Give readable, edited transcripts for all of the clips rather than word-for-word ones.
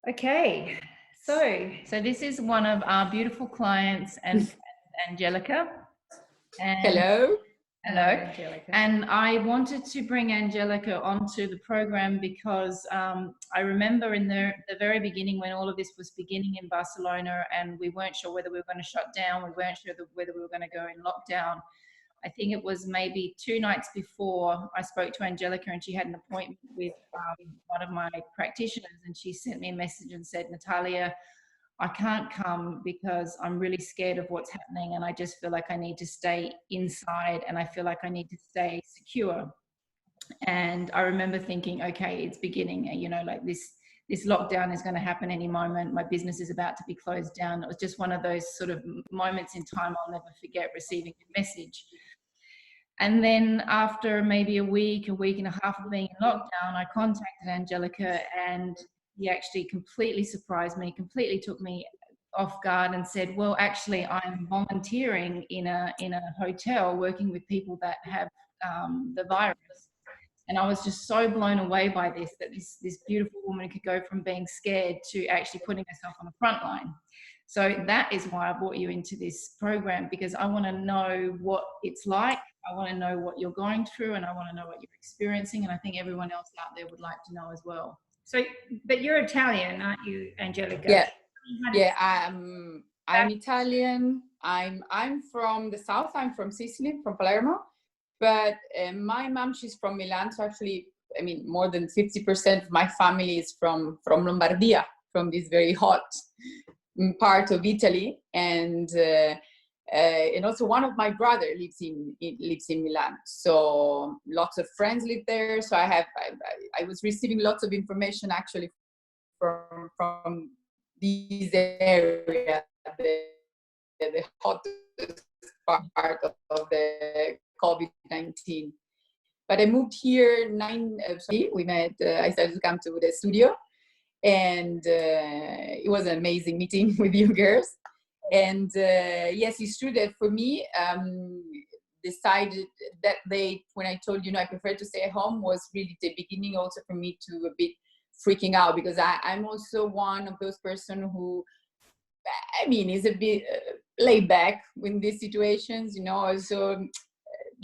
Okay, so So this is one of our beautiful clients, and Angelica. And Hello. hello. Angelica. And I wanted to bring Angelica onto the program because I remember in the very beginning when all of this was beginning in Barcelona, and we weren't sure whether we were going to shut down, we weren't sure whether we were going to go in lockdown. I think it was maybe 2 nights before I spoke to Angelica, and she had an appointment with one of my practitioners, and she sent me a message and said, Natalia, I can't come because I'm really scared of what's happening, and I just feel like I need to stay inside, and I feel like I need to stay secure. And I remember thinking, okay, it's beginning, you know, like this lockdown is going to happen any moment. My business is about to be closed down. It was just one of those sort of moments in time I'll never forget, receiving a message. And then after maybe a week and a half of being in lockdown, I contacted Angelica, and he actually completely surprised me, completely took me off guard, and said, well, actually, I'm volunteering in a hotel working with people that have the virus. And I was just so blown away by this, that this beautiful woman could go from being scared to actually putting herself on the front line. So that is why I brought you into this program, because I want to know what it's like. I want to know what you're going through, and I want to know what you're experiencing. And I think everyone else out there would like to know as well. So, but you're Italian, aren't you, Angelica? Yeah, yeah. I'm Italian. I'm from the south. I'm from Sicily, from Palermo. But my mom, she's from Milan. So actually, I mean, more than 50% of my family is from Lombardia, from this very hot part of Italy. And also one of my brother lives in Milan. So lots of friends live there. So I was receiving lots of information actually from this area, the hottest part of the COVID-19. But I moved here we met, I started to come to the studio, and it was an amazing meeting with you girls. And yes, it's true that for me, decided that day when I told you, I prefer to stay at home, was really the beginning also for me to a bit freaking out, because I'm also one of those person who, I mean, is a bit laid back in these situations, also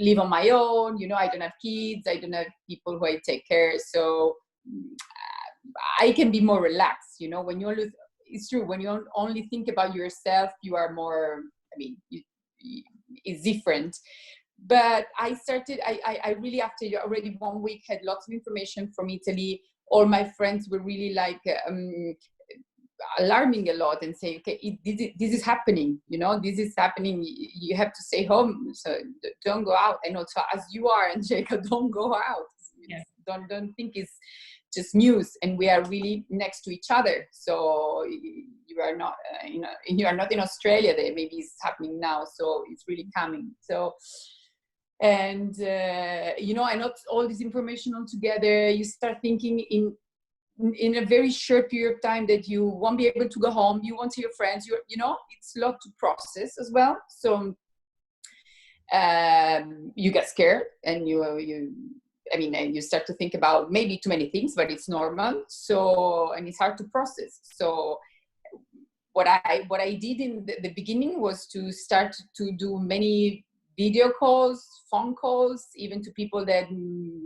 live on my own, I don't have kids, I don't have people who I take care, so I can be more relaxed, when you only, it's true, when you only think about yourself, you are more, I mean, it's different. But I started, I really, after already 1 week, had lots of information from Italy. All my friends were really like alarming a lot and saying, okay, this is happening, this is happening. You have to stay home, so don't go out. And also, as you are, Angelica, don't go out. Yeah. Don't think it's just news. And we are really next to each other. So you are not, you are not in Australia. That maybe it's happening now. So it's really coming. So. And and not all this information all together, you start thinking in a very short period of time that you won't be able to go home, you won't see your friends, it's a lot to process as well. So you get scared, and you start to think about maybe too many things, but it's normal. So, and it's hard to process. So what I did in the beginning was to start to do many video calls, phone calls, even to people that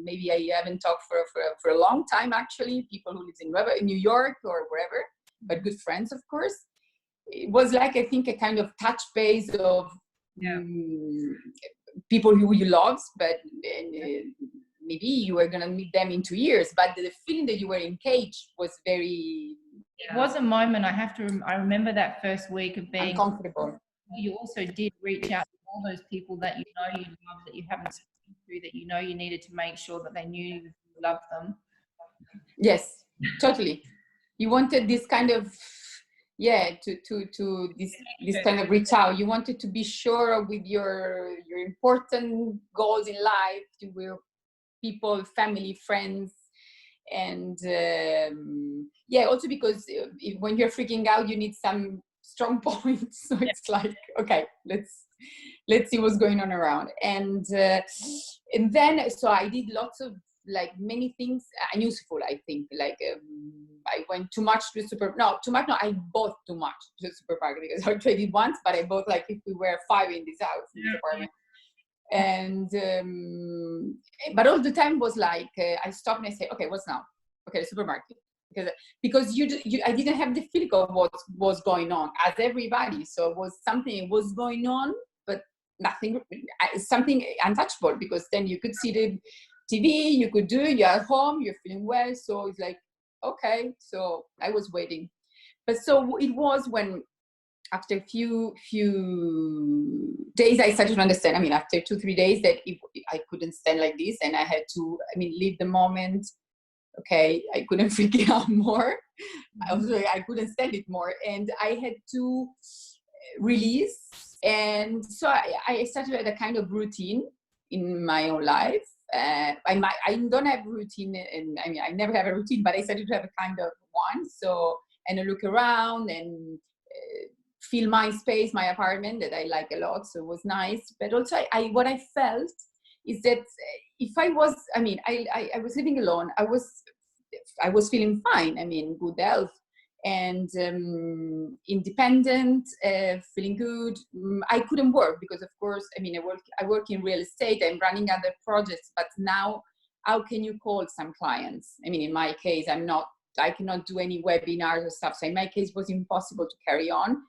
maybe I haven't talked for a long time, actually, people who live in New York or wherever, but good friends, of course. It was like, I think, a kind of touch base of people who you love, but maybe you were going to meet them in 2 years, but the feeling that you were engaged was very... It was a moment, I remember that first week of being uncomfortable. You also did reach out to all those people that you love, that you haven't spoken to, that you needed to make sure that they knew you loved them. Yes, totally. You wanted this kind of, to this kind of reach out. You wanted to be sure with your important goals in life, to your people, family, friends. And also because when you're freaking out, you need some strong points. So it's like, okay, let's see what's going on around. And then, so I did lots of, like, many things useful, I think. Like I went too much to the I bought too much to the supermarket because I traded once, but I bought like if we were 5 in this house, in this apartment. And but all the time was like I stopped and I say, okay, what's now? Okay, the supermarket, because I didn't have the feeling of what was going on as everybody. So it was something was going on, but nothing, something untouchable, because then you could see the TV, you could do, you're at home, you're feeling well. So it's like, okay. So I was waiting, but so it was when, after a few days, I started to understand. I mean, after 2-3 days, that I couldn't stand like this, and I had to, leave the moment. Okay, I couldn't freak out more. I couldn't stand it more, and I had to release. And so I started a kind of routine in my own life. I don't have a routine, and I never have a routine, but I started to have a kind of one. So, and I look around and feel my space, my apartment, that I like a lot. So it was nice. But also what I felt is that if I was, I was living alone, I was feeling fine. Good health and independent, feeling good. I couldn't work because, of course, I work in real estate. I'm running other projects, but now how can you call some clients? In my case, I cannot do any webinars or stuff. So in my case, it was impossible to carry on.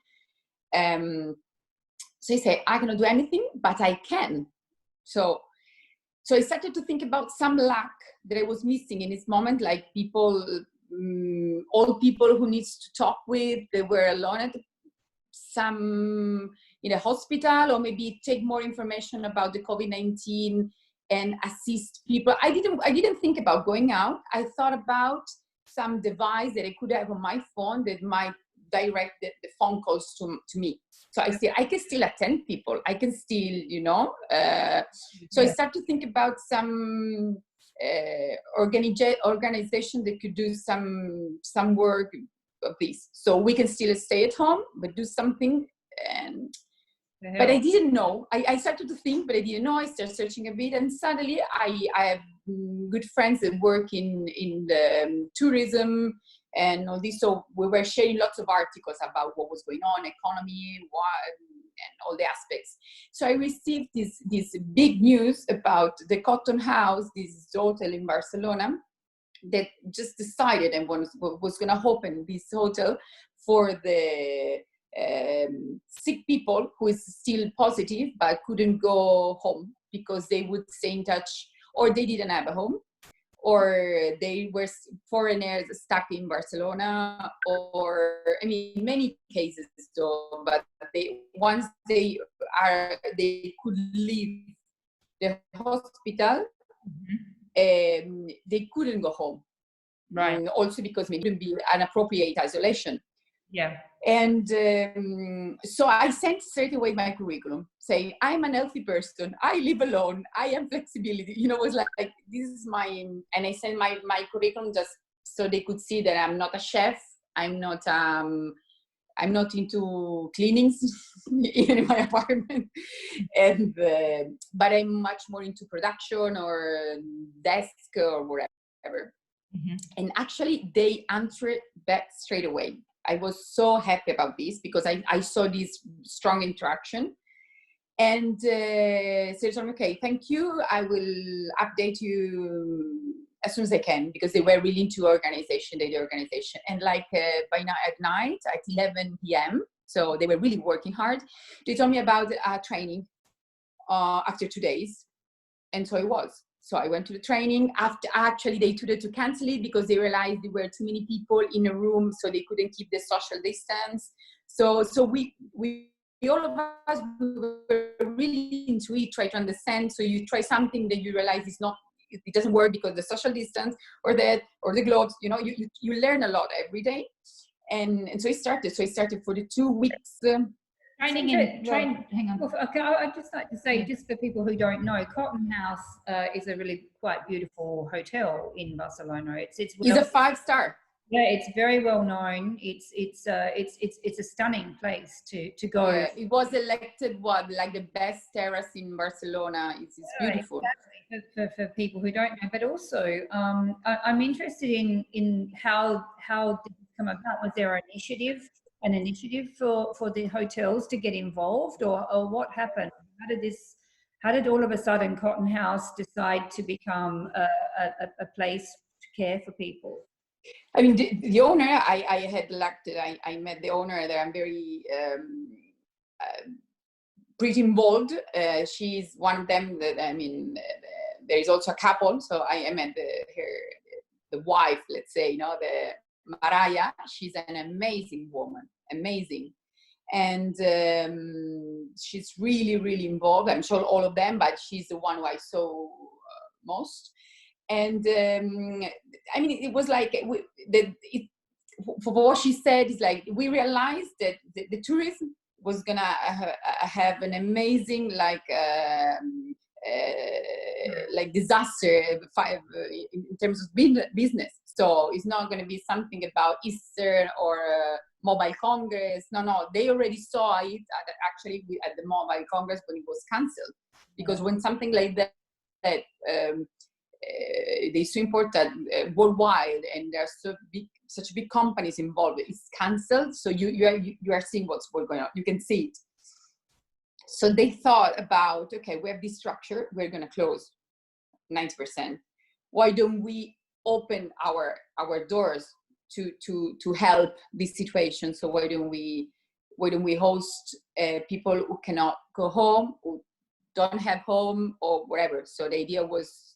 So I say, I cannot do anything, but I can. So I started to think about some luck that I was missing in this moment, like people, old people who needs to talk with, they were alone at some in a hospital, or maybe take more information about the COVID-19 and assist people. I didn't think about going out. I thought about some device that I could have on my phone that might direct the phone calls to me. So I said, I can still attend people. I can still, so I start to think about some organization that could do some work of this. So we can still stay at home, but do something. But I didn't know. I started to think, but I didn't know. I started searching a bit, and suddenly I have good friends that work in the tourism and all this. So we were sharing lots of articles about what was going on, economy, and all the aspects. So I received this big news about the Cotton House, this hotel in Barcelona, that just decided and was going to open this hotel for the sick people who is still positive but couldn't go home because they would stay in touch, or they didn't have a home, or they were foreigners stuck in Barcelona, or many cases. So, but once they could leave the hospital, they couldn't go home. Right. And also because it wouldn't be an appropriate isolation. Yeah. And so I sent straight away my curriculum saying, I'm an healthy person, I live alone, I have flexibility. It was like this is and I sent my curriculum just so they could see that I'm not a chef, I'm not into cleanings in my apartment, and but I'm much more into production or desk or whatever. Mm-hmm. And actually they answered back straight away. I was so happy about this because I saw this strong interaction. And so I told me, okay, thank you. I will update you as soon as I can, because they were really into organization, daily organization. And like by now at night at 11 p.m., so they were really working hard. They told me about training after 2 days. And so it was. So I went to the training. After actually they told to cancel it because they realized there were too many people in a room, so they couldn't keep the social distance. So we all of us were really into it, try to understand. So you try something that you realize it doesn't work because the social distance or the gloves, you learn a lot every day. And so it started. So it started for the 2 weeks. Hang on. Okay, I'd just like to say, just for people who don't know, Cotton House is a really quite beautiful hotel in Barcelona. It's a 5-star. Yeah, it's very well known. It's a stunning place to go. Yeah, it was elected like the best terrace in Barcelona. It's beautiful. Exactly. for people who don't know, but also I'm interested in how did this come about? Was there an initiative for the hotels to get involved, or what happened? How did all of a sudden Cotton House decide to become a place to care for people? I mean, the owner, I had luck that I met the owner there. I'm very pretty involved. She's one of them that, I mean, there is also a couple. So I met the wife, let's say, the Mariah. She's an amazing woman, amazing. And she's really, really involved. I'm sure all of them, but she's the one who I saw most. And I mean, it was like, for what she said, is like, we realized that the tourism was gonna have an amazing disaster in terms of business. So it's not going to be something about Easter or Mobile Congress. No, they already saw it actually at the Mobile Congress when it was cancelled. Because when something like that they so important worldwide, and there are such big companies involved, it's cancelled. So you are seeing what's going on. You can see it. So they thought about, okay, we have this structure, we're going to close 90%. Why don't we open our doors to help this situation? So why don't we host people who cannot go home, who don't have home or whatever? So the idea was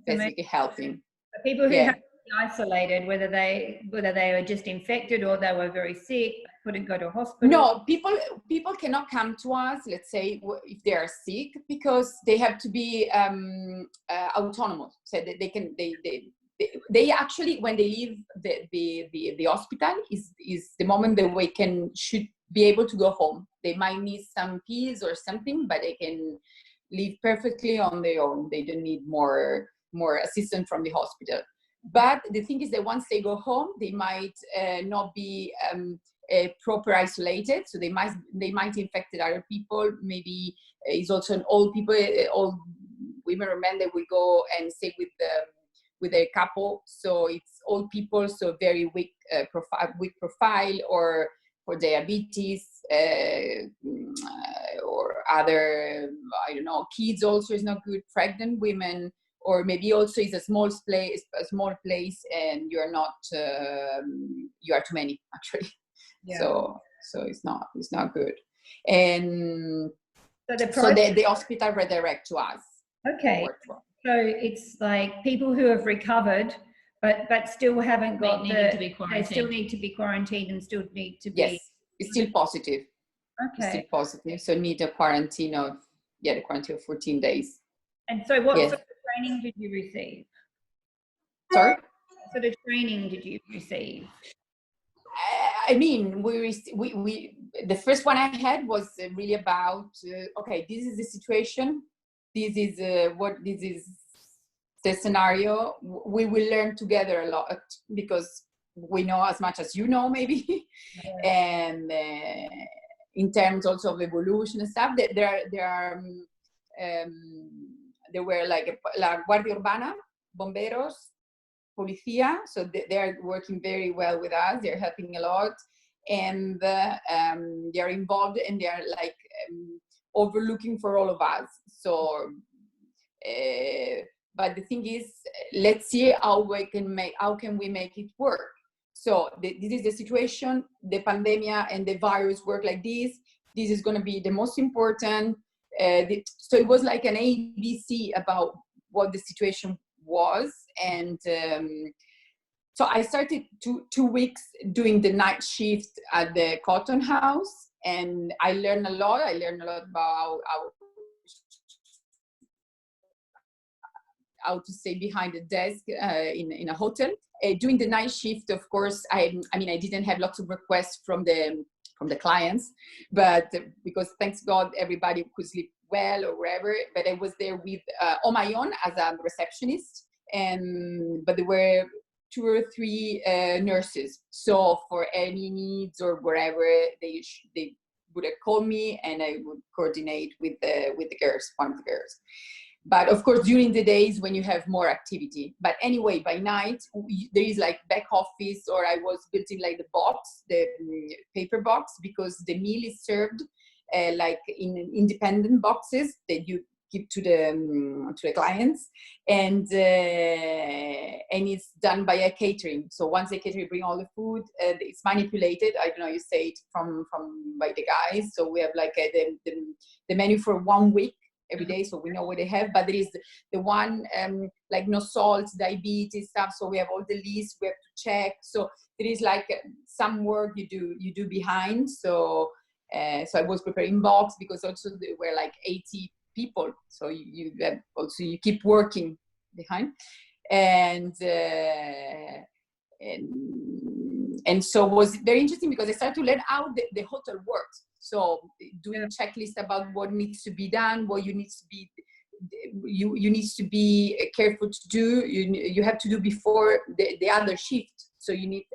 basically helping. The people who have been isolated, whether they were just infected or they were very sick, couldn't go to hospital. No, people cannot come to us, let's say, if they are sick, because they have to be autonomous. So they actually, when they leave the hospital, is the moment that we should be able to go home. They might need some peace or something, but they can live perfectly on their own. They don't need more assistance from the hospital. But the thing is that once they go home, they might not be proper isolated, so they might infect other people. Maybe it's also an old women or men that will go and stay with their couple. So it's old people, so very weak profile, or for diabetes, or other, I don't know, kids also is not good, pregnant women, or maybe also it's a small place and you're not, you are too many actually. Yeah. So it's not good. And so the hospital redirect to us. Okay. So it's like people who have recovered but still haven't got they still need to be quarantined and still need to be. Yes, it's still positive. Okay. It's still positive. So need a quarantine of 14 days. And so what sort of training did you receive? Sorry? What sort of training did you receive? I mean, we the first one I had was really about, okay, this is the situation. This is the scenario. We will learn together a lot because we know as much as you know, maybe. Yeah. And in terms also of evolution and stuff, there were like Guardia Urbana, Bomberos, Policía, so they are working very well with us. They're helping a lot, and they are involved, and they are like overlooking for all of us. So, but the thing is, let's see how can we make it work. So this is the situation. The pandemic and the virus work like this. This is going to be the most important. So it was like an ABC about what the situation was, and so I started 2 weeks doing the night shift at the Cotton House, and I learned a lot. I learned a lot about how to stay behind the desk in a hotel. Doing the night shift, of course, I mean I didn't have lots of requests from the clients, but because thanks God everybody could sleep well or wherever, but I was there with on my own as a receptionist, but there were 2 or 3 nurses, so for any needs or whatever they would call me, and I would coordinate with the girls, one of the girls. But of course, during the days when you have more activity. But anyway, by night, there is like back office, or I was building like the box, the paper box, because the meal is served like in independent boxes that you give to the clients, and it's done by a catering. So once the catering bring all the food, it's manipulated. I don't know, you say it from by the guys. So we have like the menu for 1 week every day, so we know what they have. But there is the one like no salt, diabetes stuff. So we have all the list we have to check. So there is like some work you do behind. So I was preparing box, because also there were like 80 people. So you keep working behind, and so it was very interesting, because I started to learn how the hotel works. So doing a checklist about what needs to be done, what you need to be, you need to be careful to do. You have to do before the other shift. So you need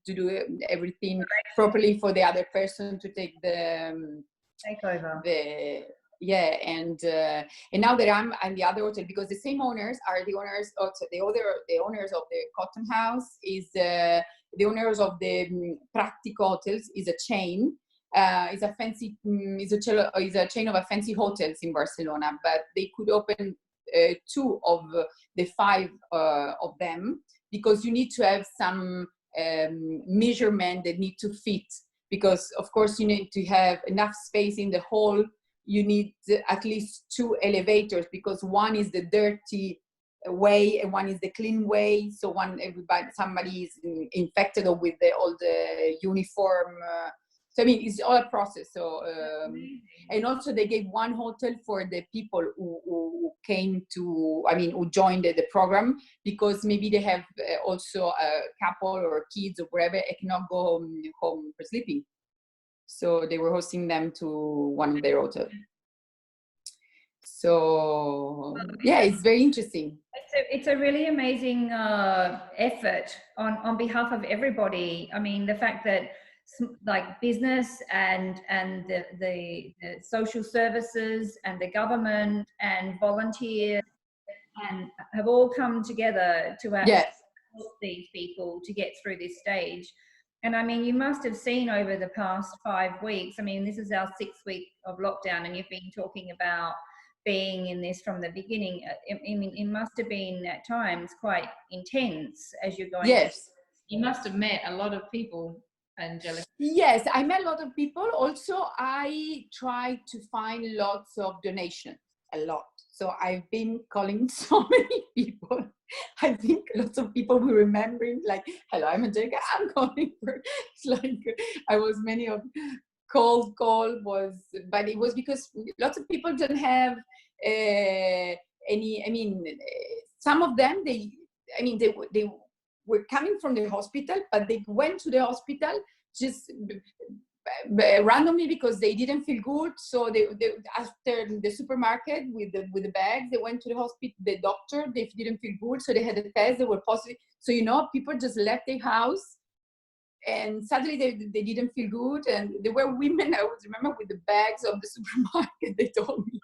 to do everything properly for the other person to take the takeover. And now that I'm the other hotel, because the same owners are the owners of the owners of the Cotton House, is the owners of the Practico Hotels, is a chain. Is a fancy, is a chain of a fancy hotels in Barcelona, but they could open 2 of the 5 of them, because you need to have some measurement that need to fit, because of course you need to have enough space in the hall. You need at least 2 elevators, because one is the dirty way and one is the clean way. So somebody is infected or with all the uniform. So I mean, it's all a process. So and also they gave 1 hotel for the people who came to, who joined the program, because maybe they have also a couple or kids or wherever, and cannot go home for sleeping. So they were hosting them to one of their hotels. So yeah, it's very interesting. It's a really amazing effort on behalf of everybody. I mean, the fact that like business and the social services and the government and volunteers and have all come together to actually help these people to get through this stage. And I mean, you must have seen over the past 5 weeks, I mean, this is our 6th week of lockdown, and you've been talking about being in this from the beginning. I mean, it must have been at times quite intense as you're going. Yes. You must have met a lot of people, Angelica. Yes, I met a lot of people. Also, I tried to find lots of donations, a lot. So I've been calling so many people. I think lots of people were remembering, like, hello, I'm Angelica, I'm calling for, it's like, I was many of cold call was, but it was because lots of people don't have any, some of them, they were coming from the hospital, but they went to the hospital just randomly because they didn't feel good. So they after the supermarket with the bags, they went to the hospital, the doctor, they didn't feel good, so they had a test, they were positive. So people just left their house and suddenly they didn't feel good, and there were women, I would remember, with the bags of the supermarket. They told me,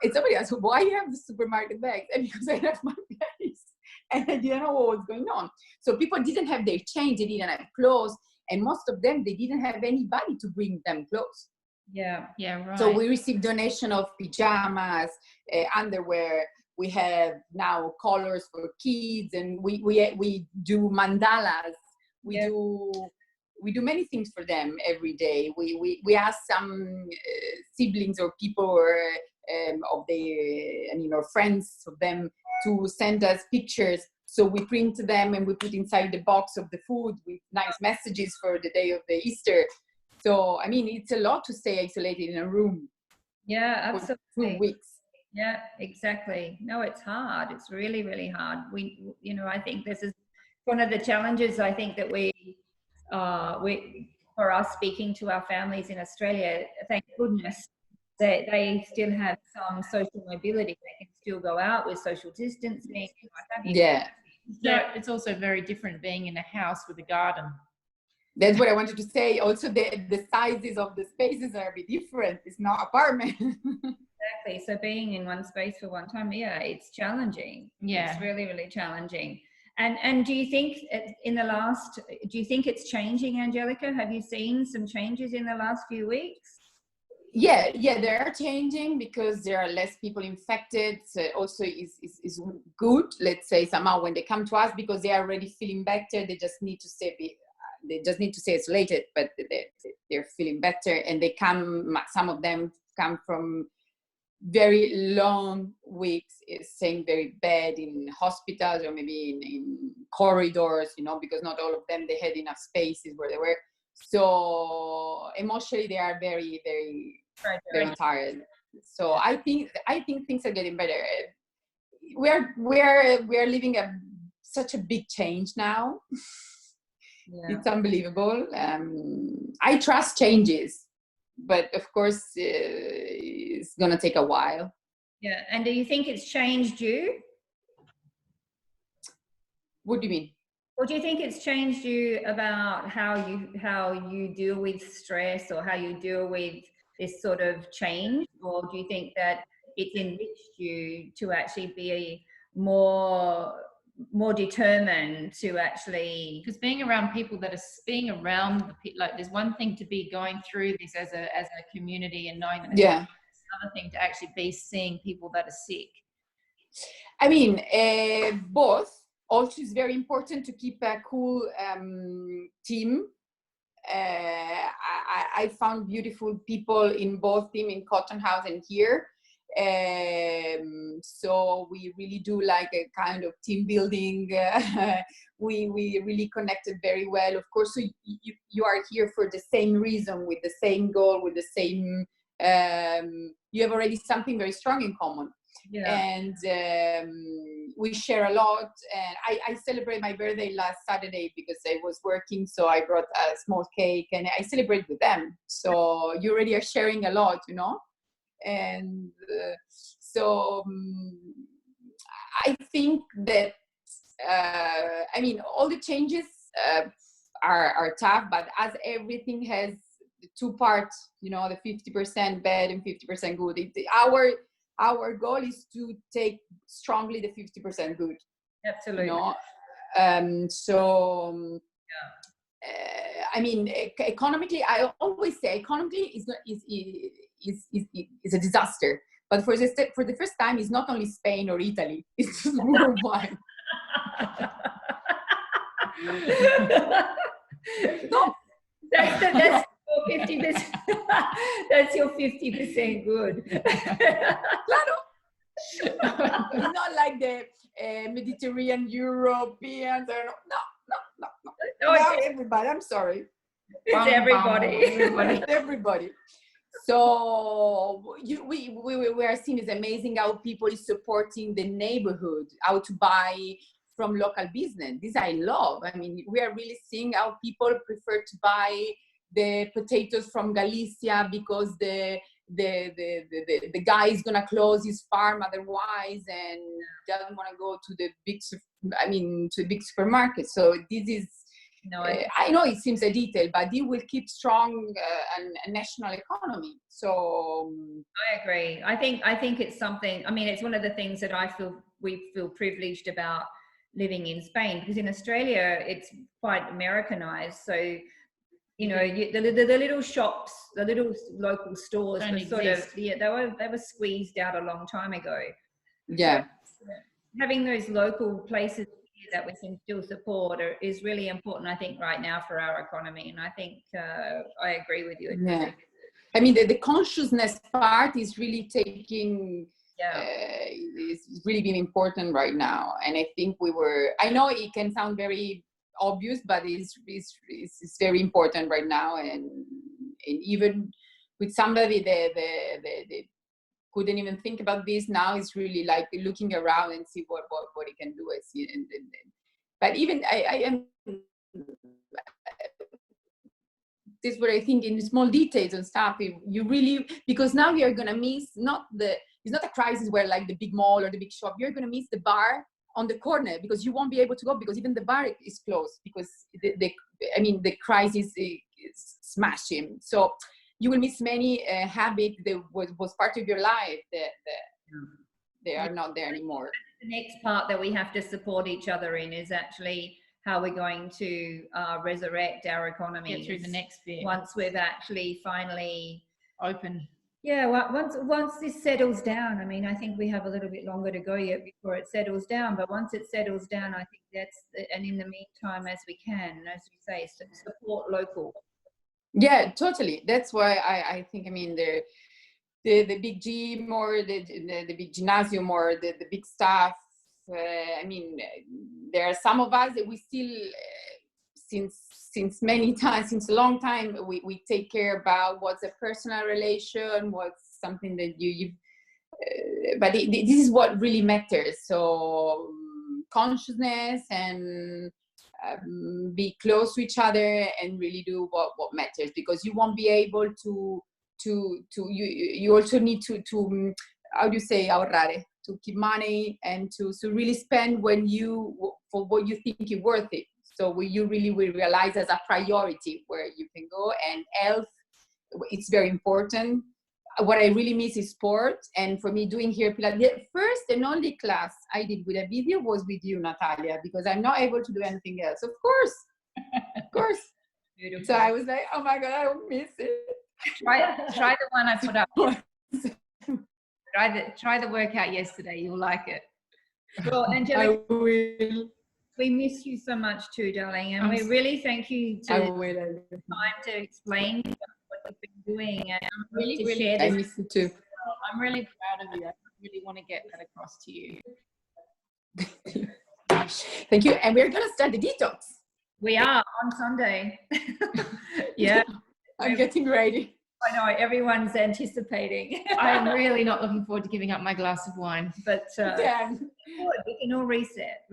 and somebody asked, why you have the supermarket bags? And because I left my bags and I didn't know what was going on. So people didn't have their change, they didn't have clothes. And most of them, they didn't have anybody to bring them clothes. Yeah, right. So we received donation of pajamas, underwear. We have now colors for kids, and we do mandalas. We do many things for them every day. We ask some siblings or people or of their friends of them to send us pictures. So we print them and we put inside the box of the food with nice messages for the day of the Easter. So, I mean, it's a lot to stay isolated in a room. Yeah, absolutely. For 2 weeks. Yeah, exactly. No, it's hard. It's really, really hard. I think this is one of the challenges, I think, that for us speaking to our families in Australia, thank goodness that they still have some social mobility. They can still go out with social distancing. Yeah. So it's also very different being in a house with a garden. That's what I wanted to say. Also, the sizes of the spaces are a bit different. It's not apartment. exactly. So being in one space for one time, yeah, it's challenging. Yeah. It's really, really challenging. And do you think do you think it's changing, Angelica? Have you seen some changes in the last few weeks? Yeah, they are changing because there are less people infected. So also is good, let's say, somehow when they come to us, because they are already feeling better. They just need to stay isolated, but they're feeling better, and some of them come from very long weeks, staying very bad in hospitals or maybe in corridors, because not all of them, they had enough spaces where they were. So emotionally, they are very, very, very tired. So I think things are getting better. We're living such a big change now. Yeah. It's unbelievable. I trust changes, but of course, it's gonna take a while. Yeah, and do you think it's changed you? What do you mean? Or do you think it's changed you about how you deal with stress, or how you deal with this sort of change? Or do you think that it's enriched you to actually be more determined to actually? Because being around people that are like, there's one thing to be going through this as a community and knowing that, yeah, it's another thing to actually be seeing people that are sick. I mean, both. Also, it's very important to keep a cool team. I found beautiful people in both team, in Cotton House and here. So we really do like a kind of team building. We really connected very well. Of course, so you are here for the same reason, with the same goal, with the same. You have already something very strong in common. Yeah. And we share a lot. And I celebrate my birthday last Saturday because I was working, so I brought a small cake and I celebrate with them. So you already are sharing a lot, And so I think that I mean, all the changes are tough, but as everything has two parts, the 50% bad and 50% good. Our goal is to take strongly the 50% good. Absolutely. I mean, economically, I always say economically is a disaster. But for the first time, it's not only Spain or Italy; it's just worldwide. No, that's your 50%. That's your 50% good. Claro. It's not like the Mediterranean Europeans. No, everybody. I'm sorry. It's everybody. Everybody. So we are seeing is amazing how people is supporting the neighborhood, how to buy from local business. This I love. I mean, we are really seeing how people prefer to buy the potatoes from Galicia because the guy is gonna close his farm otherwise and doesn't want to go to the big supermarket. So this is. I know it seems a detail, but it will keep strong a national economy. So I agree. I think it's something. I mean, it's one of the things that we feel privileged about living in Spain, because in Australia it's quite Americanized. So the little shops, the little local stores were sort of they were squeezed out a long time ago. Yeah. So having those local places that we can still support is really important, I think, right now for our economy. And I think I agree with you. Yeah. I mean, the consciousness part is really taking, it's really been important right now. And I think I know it can sound very obvious, but it's very important right now. And even with somebody they couldn't even think about this, now it's really like looking around and see what he can do. But even I am this is what I think, in small details and stuff, you really, because now you're gonna miss it's not a crisis where like the big mall or the big shop, you're gonna miss the bar on the corner because you won't be able to go because even the bar is closed because the crisis is smashing. So you will miss many habits that was part of your life that they are not there anymore. The next part that we have to support each other in is actually how we're going to resurrect our economy. Get through the next bit. Once we've actually finally Open. Yeah, once this settles down, I mean, I think we have a little bit longer to go yet before it settles down. But once it settles down, I think and in the meantime, as we can, as you say, support local. Yeah, totally. That's why I think, I mean, the big gym or the big gymnasium or the big stuff. I mean, there are some of us that we still, since many times, since a long time, we take care about what's a personal relation, what's something that but this is what really matters. So consciousness and be close to each other and really do what matters, because you won't be able to you also need to how do you say ahorrare, to keep money and to really spend for what you think is worth it. So you really will realize as a priority where you can go, and health, it's very important. What I really miss is sport, and for me doing here Pilates, the first and only class I did with a video was with you, Natalia, because I'm not able to do anything else. Of course. Beautiful. So I was like, oh my God, I will miss it. Try the one I put up. Try the workout yesterday. You'll like it. Well, Angelica, I will. We miss you so much too, darling, and we really thank you to the time to explain what you've been doing and really share this. I miss you too. I'm really proud of you. I really want to get that across to you. Thank you. And we're gonna start the detox. We are on Sunday. Yeah. I'm getting ready. I know, everyone's anticipating. I'm really not looking forward to giving up my glass of wine. But Damn. we can all reset.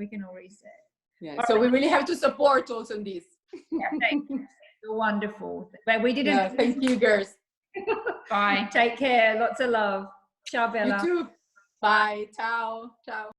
Yeah. All so right. We really have to support also in this. Yeah, thank you. You're wonderful. But we didn't. Yeah, thank you, girls. Bye. Take care. Lots of love. Ciao, Bella. You too. Bye. Ciao. Ciao.